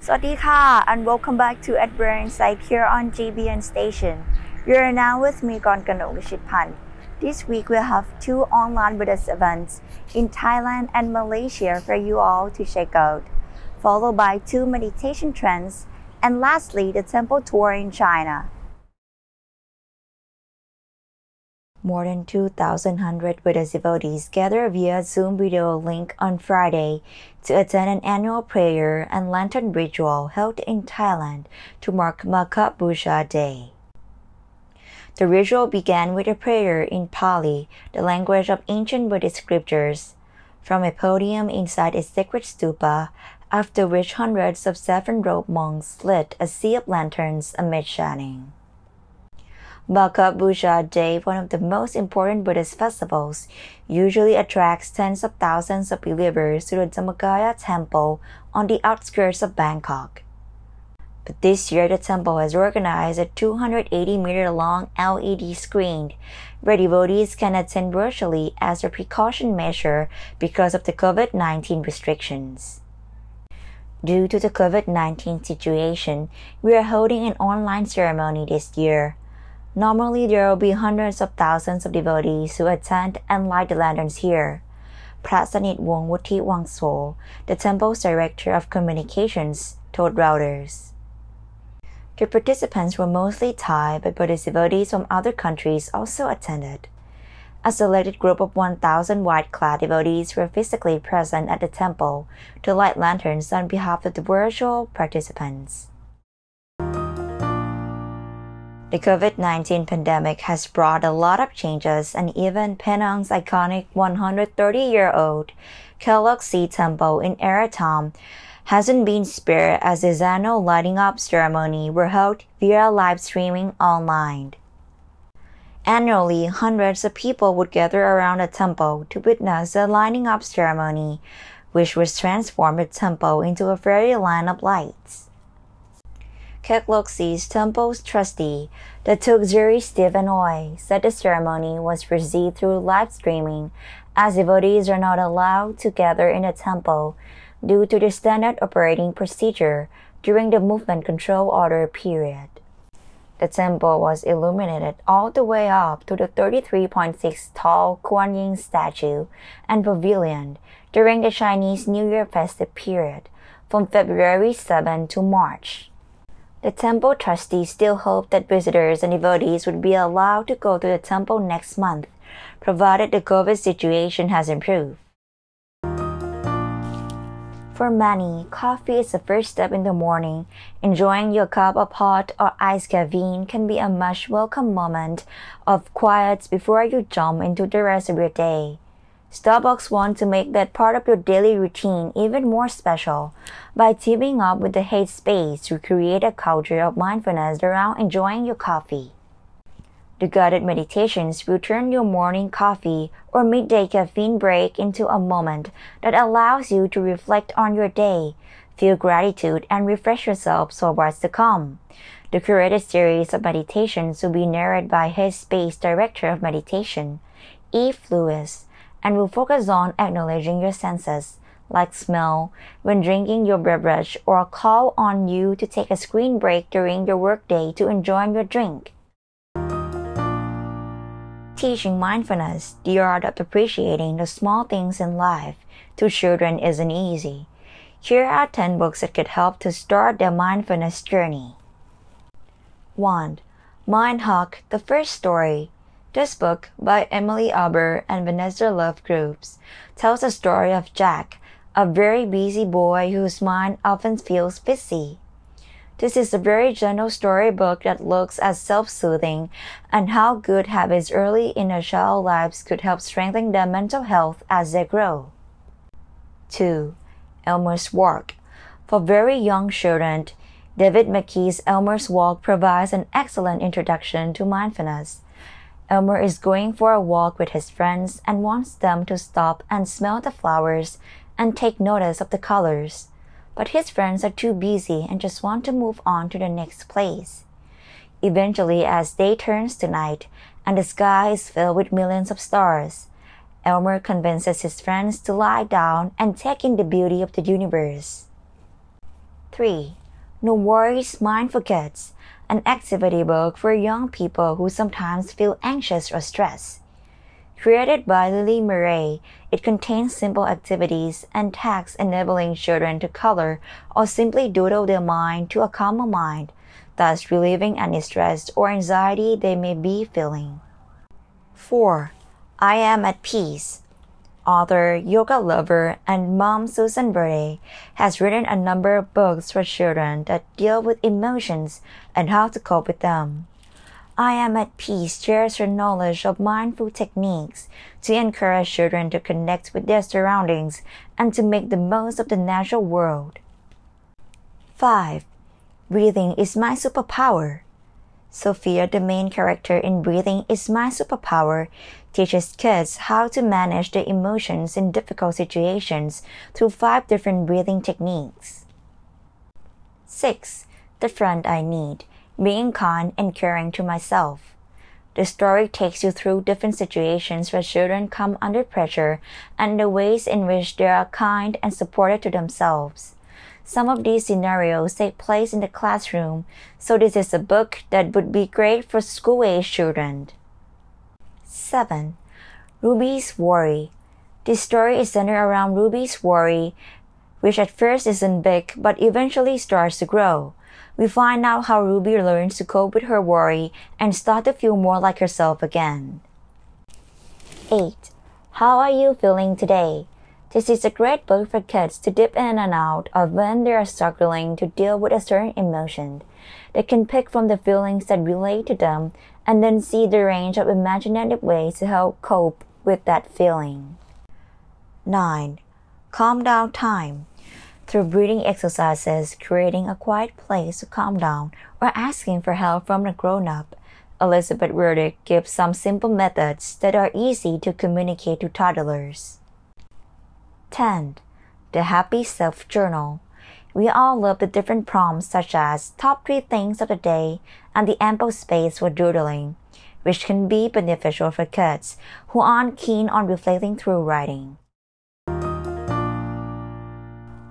สวัสดีค่ะ and welcome back to Adventure Insight here on GBN Station. You are now with me, Gonkanok Lishitpan. This week we have two online Buddhist events in Thailand and Malaysia for you all to check out, followed by two meditation trends, and lastly the temple tour in China. More than 2,100 Buddhist devotees gathered via Zoom video link on Friday to attend an annual prayer and lantern ritual held in Thailand to mark Makha Busha Day. The ritual began with a prayer in Pali, the language of ancient Buddhist scriptures, from a podium inside a sacred stupa, after which hundreds of saffron-robed monks lit a sea of lanterns amid chanting. Makha Busha Day, one of the most important Buddhist festivals, usually attracts tens of thousands of believers to the Dhammakaya temple on the outskirts of Bangkok. But this year, the temple has organized a 280-meter-long LED screen where devotees can attend virtually as a precaution measure because of the COVID-19 restrictions. Due to the COVID-19 situation, we are holding an online ceremony this year. Normally, there will be hundreds of thousands of devotees who attend and light the lanterns here. Prasanit Wongwuthi Wangso, the temple's director of communications, told Reuters. The participants were mostly Thai, but Buddhist devotees from other countries also attended. A selected group of 1,000 white-clad devotees were physically present at the temple to light lanterns on behalf of the virtual participants. The COVID-19 pandemic has brought a lot of changes, and even Penang's iconic 130-year-old Kaloksi Temple in Eratam hasn't been spared as the annual lighting up ceremony were held via live streaming online. Annually, hundreds of people would gather around the temple to witness the lighting up ceremony, which would transform the temple into a fairyland of lights. Kekloksi's temple's trustee, Datuk Zuri Stevenoy, said the ceremony was received through live streaming as devotees are not allowed to gather in the temple due to the standard operating procedure during the movement control order period. The temple was illuminated all the way up to the 33.6 tall Kuan Yin statue and pavilion during the Chinese New Year festive period from February 7 to March. The temple trustees still hope that visitors and devotees would be allowed to go to the temple next month, provided the COVID situation has improved. For many, coffee is the first step in the morning. Enjoying your cup of hot or iced caffeine can be a much welcome moment of quiet before you jump into the rest of your day. Starbucks wants to make that part of your daily routine even more special by teaming up with the Hate Space to create a culture of mindfulness around enjoying your coffee. The guided meditations will turn your morning coffee or midday caffeine break into a moment that allows you to reflect on your day, feel gratitude, and refresh yourself for what's to come. The curated series of meditations will be narrated by Hate Space Director of Meditation, Eve Lewis, and will focus on acknowledging your senses, like smell, when drinking your beverage, or call on you to take a screen break during your workday to enjoy your drink. Teaching mindfulness, the art of appreciating the small things in life, to children isn't easy. Here are 10 books that could help to start their mindfulness journey. 1. Mind Hawk, the First Story. This book, by Emily Aber and Vanessa Love Groups, tells the story of Jack, a very busy boy whose mind often feels busy. This is a very gentle storybook that looks at self-soothing and how good habits early in their child lives could help strengthen their mental health as they grow. 2. Elmer's Walk. For very young children, David McKee's Elmer's Walk provides an excellent introduction to mindfulness. Elmer is going for a walk with his friends and wants them to stop and smell the flowers and take notice of the colors. But his friends are too busy and just want to move on to the next place. Eventually, as day turns to night and the sky is filled with millions of stars, Elmer convinces his friends to lie down and take in the beauty of the universe. 3. No Worries Mindful Kids, an activity book for young people who sometimes feel anxious or stressed. Created by Lily Murray, it contains simple activities and tasks enabling children to color or simply doodle their mind to a calmer mind, thus relieving any stress or anxiety they may be feeling. 4. I Am at Peace. Author, yoga lover, and mom Susan Berde has written a number of books for children that deal with emotions and how to cope with them. I Am at Peace shares her knowledge of mindful techniques to encourage children to connect with their surroundings and to make the most of the natural world. 5. Breathing is My Superpower. Sophia, the main character in Breathing is My Superpower, teaches kids how to manage their emotions in difficult situations through 5 different breathing techniques. 6. The Friend I Need. Being kind and caring to myself. The story takes you through different situations where children come under pressure and the ways in which they are kind and supportive to themselves. Some of these scenarios take place in the classroom, so this is a book that would be great for school-age children. 7. Ruby's Worry. This story is centered around Ruby's worry, which at first isn't big but eventually starts to grow. We find out how Ruby learns to cope with her worry and start to feel more like herself again. 8. How Are You Feeling Today? This is a great book for kids to dip in and out of when they are struggling to deal with a certain emotion. They can pick from the feelings that relate to them and then see the range of imaginative ways to help cope with that feeling. 9. Calm Down Time. Through breathing exercises, creating a quiet place to calm down, or asking for help from a grown-up, Elizabeth Werdick gives some simple methods that are easy to communicate to toddlers. 10. The Happy Self Journal. We all love the different prompts such as top 3 things of the day and the ample space for doodling, which can be beneficial for kids who aren't keen on reflecting through writing.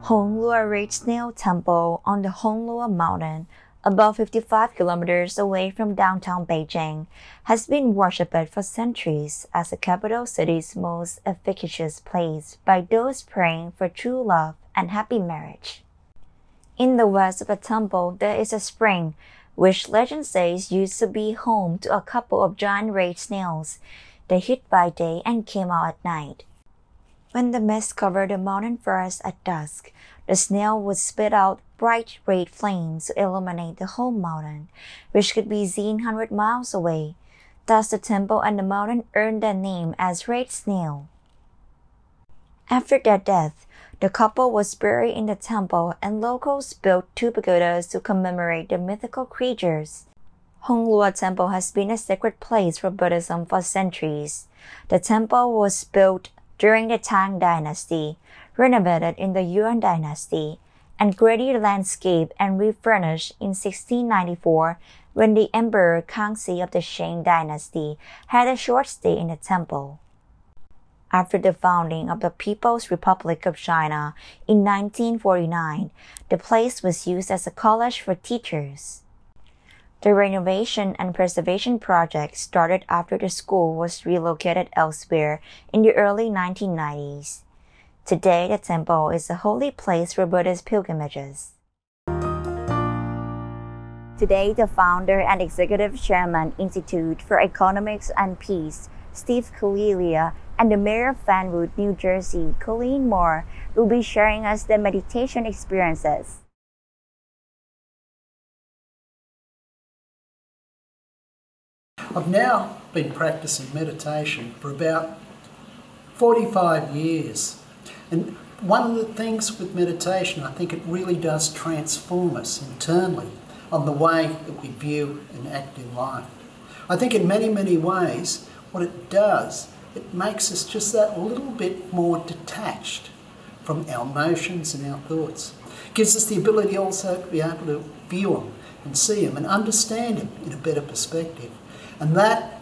Honglua Red Snail Temple on the Honglua Mountain, about 55 kilometers away from downtown Beijing, has been worshipped for centuries as the capital city's most efficacious place by those praying for true love and happy marriage. In the west of the temple, there is a spring, which legend says used to be home to a couple of giant red snails. They hid by day and came out at night. When the mist covered the mountain forest at dusk, the snail would spit out bright red flames to illuminate the whole mountain, which could be seen 100 miles away. Thus the temple and the mountain earned their name as Red Snail. After their death, the couple was buried in the temple and locals built 2 pagodas to commemorate the mythical creatures. Honglua Temple has been a sacred place for Buddhism for centuries. The temple was built during the Tang Dynasty, renovated in the Yuan Dynasty, and greatly landscaped and refurnished in 1694 when the Emperor Kangxi of the Shang Dynasty had a short stay in the temple. After the founding of the People's Republic of China in 1949, the place was used as a college for teachers. The renovation and preservation project started after the school was relocated elsewhere in the early 1990s. Today, the temple is a holy place for Buddhist pilgrimages. Today, the founder and executive chairman Institute for Economics and Peace, Steve Kalilia, and the mayor of Fanwood, New Jersey, Colleen Moore, will be sharing us their meditation experiences. I've now been practicing meditation for about 45 years. And one of the things with meditation, I think it really does transform us internally on the way that we view and act in life. I think in many, many ways, what it does, it makes us just that little bit more detached from our emotions and our thoughts. It gives us the ability also to be able to view them and see them and understand them in a better perspective. And that,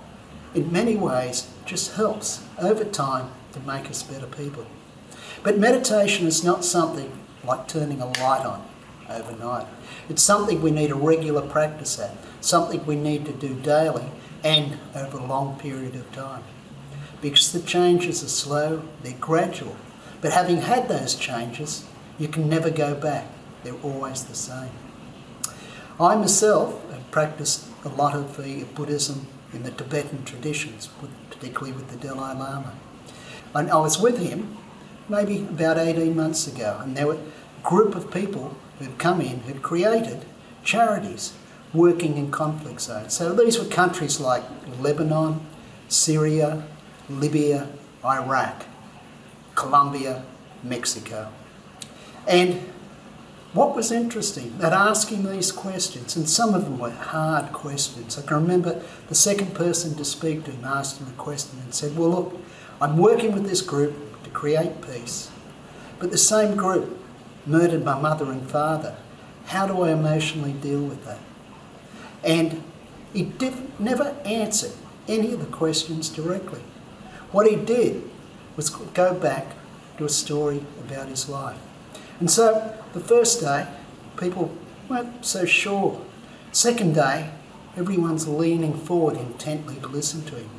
in many ways, just helps over time to make us better people. But meditation is not something like turning a light on overnight. It's something we need a regular practice at, something we need to do daily and over a long period of time. Because the changes are slow, they're gradual. But having had those changes, you can never go back. They're always the same. I myself have practiced a lot of Buddhism in the Tibetan traditions, particularly with the Dalai Lama. And I was with him maybe about 18 months ago, and there were a group of people who'd come in who'd created charities working in conflict zones. So these were countries like Lebanon, Syria, Libya, Iraq, Colombia, Mexico. And what was interesting, they'd ask him these questions, and some of them were hard questions. I can remember the second person to speak to him asked him a question and said, well, look, I'm working with this group to create peace, but the same group murdered my mother and father. How do I emotionally deal with that? And he never answered any of the questions directly. What he did was go back to a story about his life. And so the first day, people weren't so sure. Second day, everyone's leaning forward intently to listen to him.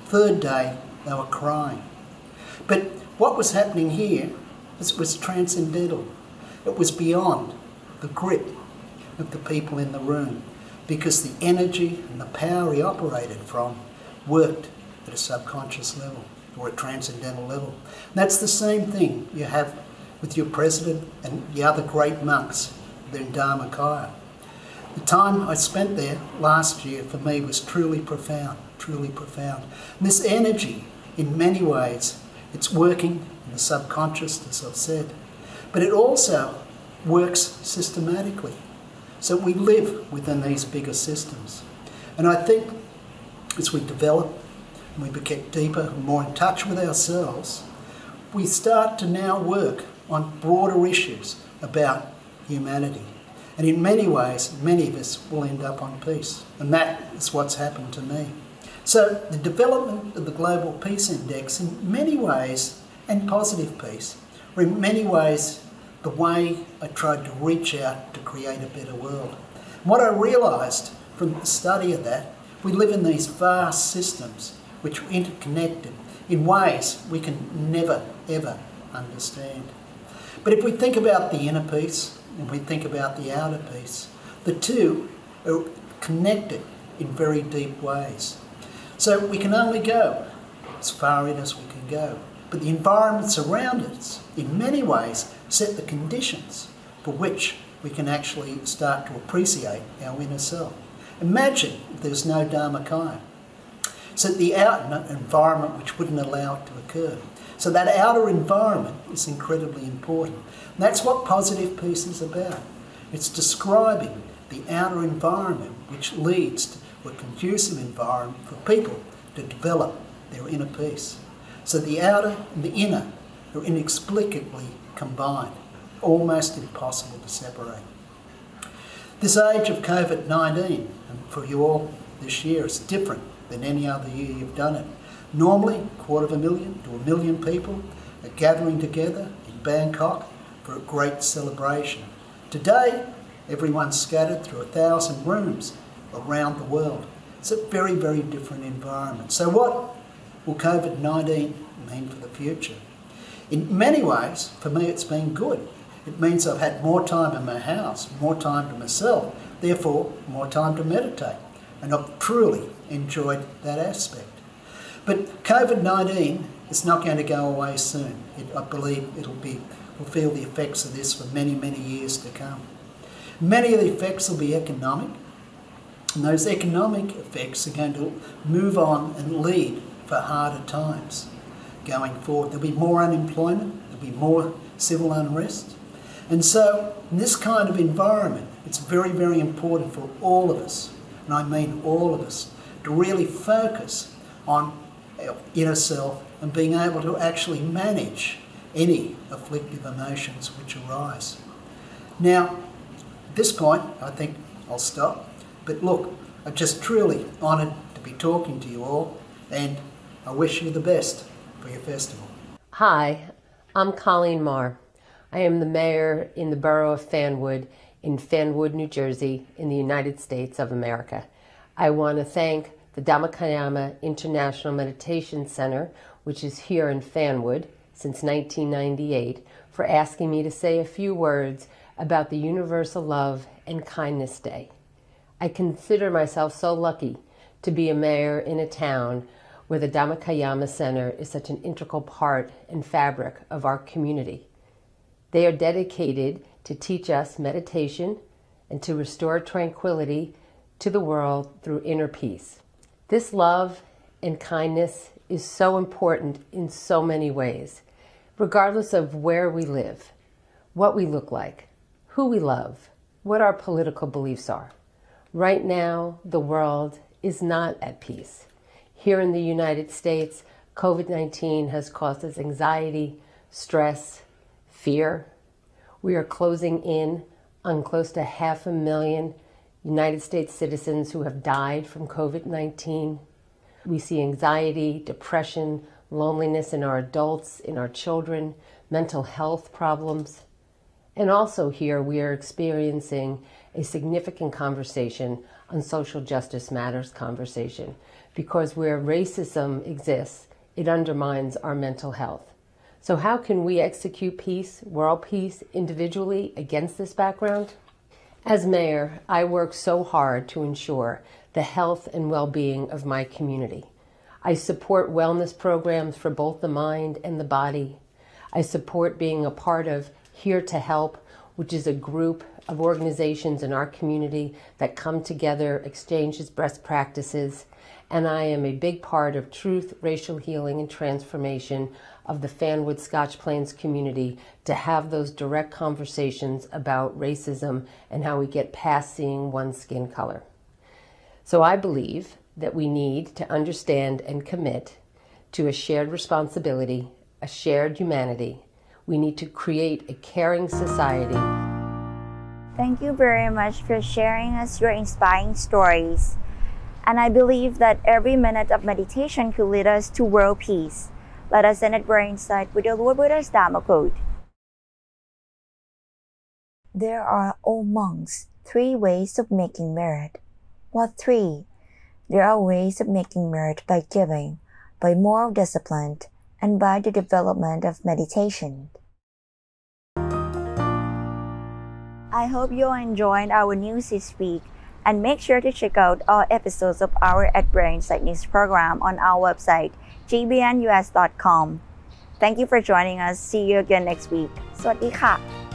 Third day, they were crying. But what was happening here was transcendental. It was beyond the grip of the people in the room, because the energy and the power he operated from worked at a subconscious level or a transcendental level. And that's the same thing you have with your president and the other great monks there in Dharmakaya. The time I spent there last year for me was truly profound, truly profound. And this energy, in many ways, it's working in the subconscious, as I've said, but it also works systematically. So we live within these bigger systems. And I think as we develop and we get deeper and more in touch with ourselves, we start to now work on broader issues about humanity. And in many ways, many of us will end up on peace. And that is what's happened to me. So the development of the Global Peace Index, in many ways, and positive peace, were in many ways the way I tried to reach out to create a better world. And what I realised from the study of that, we live in these vast systems which are interconnected in ways we can never, ever understand. But if we think about the inner peace and we think about the outer peace, the two are connected in very deep ways. So we can only go as far in as we can go. But the environments around us, in many ways, set the conditions for which we can actually start to appreciate our inner self. Imagine if there's no Dharmakaya. So the outer environment which wouldn't allow it to occur. So that outer environment is incredibly important. And that's what positive peace is about. It's describing the outer environment which leads to a conducive environment for people to develop their inner peace. So the outer and the inner are inexplicably combined, almost impossible to separate. This age of COVID-19, and for you all this year, is different than any other year you've done it. Normally, 250,000 to 1 million people are gathering together in Bangkok for a great celebration. Today, everyone's scattered through 1,000 rooms around the world. It's a very, very different environment. So what will COVID-19 mean for the future? In many ways, for me, it's been good. It means I've had more time in my house, more time to myself, therefore more time to meditate. And I've truly enjoyed that aspect. But COVID-19 is not going to go away soon. I believe we'll feel the effects of this for many, many years to come. Many of the effects will be economic, and those economic effects are going to move on and lead for harder times going forward. There'll be more unemployment, there'll be more civil unrest. And so in this kind of environment, it's very, very important for all of us, and I mean all of us, to really focus on our inner self and being able to actually manage any afflictive emotions which arise. Now, at this point, I think I'll stop. But look, I'm just truly honoured to be talking to you all, and I wish you the best for your festival. Hi, I'm Colleen Marr. I am the mayor in the borough of Fanwood in Fanwood, New Jersey, in the United States of America. I want to thank the Dhammakayama International Meditation Center, which is here in Fanwood since 1998, for asking me to say a few words about the Universal Love and Kindness Day. I consider myself so lucky to be a mayor in a town where the Dhammakayama Center is such an integral part and fabric of our community. They are dedicated to teach us meditation and to restore tranquility to the world through inner peace. This love and kindness is so important in so many ways, regardless of where we live, what we look like, who we love, what our political beliefs are. Right now, the world is not at peace. Here in the United States, COVID-19 has caused us anxiety, stress, fear. We are closing in on close to 500,000 United States citizens who have died from COVID-19. We see anxiety, depression, loneliness in our adults, in our children, mental health problems. And also here we are experiencing a significant conversation on social justice matters conversation, because where racism exists, it undermines our mental health. So how can we execute peace, world peace, individually against this background? As mayor, I work so hard to ensure the health and well-being of my community. I support wellness programs for both the mind and the body. I support being a part of Here to Help, which is a group of organizations in our community that come together, exchanges best practices, and I am a big part of Truth, Racial Healing, and Transformation of the Fanwood Scotch Plains community to have those direct conversations about racism and how we get past seeing one's skin color. So I believe that we need to understand and commit to a shared responsibility, a shared humanity. We need to create a caring society. Thank you very much for sharing us your inspiring stories. And I believe that every minute of meditation could lead us to world peace. Let us end at prayer insight with the Lord Buddha's Dhamma quote. There are, O monks, 3 ways of making merit. What 3? There are ways of making merit by giving, by moral discipline, and by the development of meditation. I hope you enjoyed our news this week, and make sure to check out all episodes of our At Prayer Insight News program on our website, gbnus.com. Thank you for joining us. See you again next week. สวัสดีค่ะ